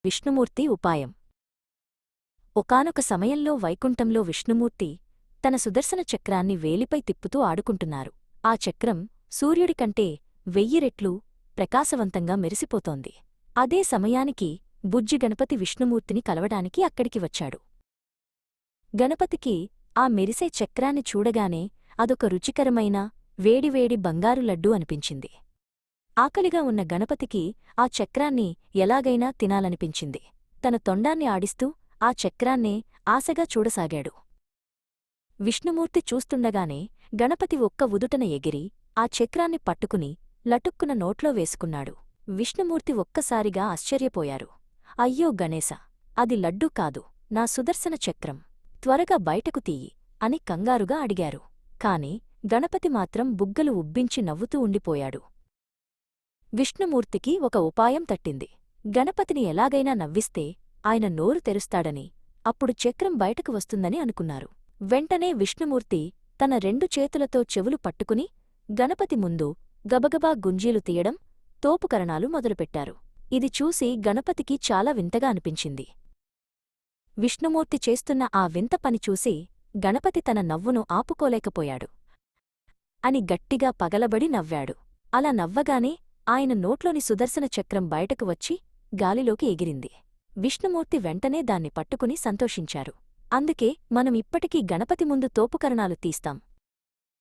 విష్ణుమూర్తి ఉపాయం. ఒకానొక సమయంలో వైకుంఠంలో విష్ణుమూర్తి తన సుదర్శన చక్రాన్ని వేలిపై తిప్పుతూ ఆడుకుంటున్నారు. ఆ చక్రం సూర్యుడికంటే 1000 రెట్లు ప్రకాశవంతంగా మెరిసిపోతోంది. అదే సమయానికి బుజ్జి గణపతి విష్ణుమూర్తిని కలవడానికి అక్కడికి వచ్చాడు. గణపతికి ఆ మెరిసే చక్రాన్ని చూడగానే అదొక రుచికరమైన వేడివేడి బంగారు లడ్డూ అనిపించింది. ఆకలిగా ఉన్న గణపతికి ఆ చక్రాన్ని ఎలాగైనా తినాలనిపించింది. తన తొండాన్ని ఆడిస్తూ ఆ చక్రాన్నే ఆశగా చూడసాగాడు. విష్ణుమూర్తి చూస్తుండగానే గణపతి ఒక్క ఉదుటన ఎగిరి ఆ చక్రాన్ని పట్టుకుని లటుక్కున నోట్లో వేసుకున్నాడు. విష్ణుమూర్తి ఒక్కసారిగా ఆశ్చర్యపోయారు. అయ్యో గణేశ, అది లడ్డూ కాదు, నా సుదర్శన చక్రం. త్వరగా బయటకు తీయి అని కంగారుగా అడిగారు. కాని గణపతి మాత్రం బుగ్గలు ఉబ్బించి నవ్వుతూ ఉండిపోయాడు. విష్ణుమూర్తికి ఒక ఉపాయం తట్టింది. గణపతిని ఎలాగైనా నవ్విస్తే ఆయన నోరు తెరుస్తాడని, అప్పుడు చక్రం బయటకు వస్తుందని అనుకున్నారు. వెంటనే విష్ణుమూర్తి తన 2 చేతులతో చెవులు పట్టుకుని గణపతి ముందు గబగబా గుంజీలు తీయడం, తోపుకరణాలు మొదలుపెట్టారు. ఇది చూసి గణపతికి చాలా వింతగా అనిపించింది. విష్ణుమూర్తి చేస్తున్న ఆ వింత పని చూసి గణపతి తన నవ్వును ఆపుకోలేకపోయాడు. అని గట్టిగా పగలబడి నవ్వాడు. అలా నవ్వగానే ఆయన నోట్లోని సుదర్శన చక్రం బయటకు వచ్చి గాలిలోకి ఎగిరింది. విష్ణుమూర్తి వెంటనే దాన్ని పట్టుకుని సంతోషించారు. అందుకే మనం ఇప్పటికీ గణపతి ముందు తోపుకరణాలు తీస్తాం.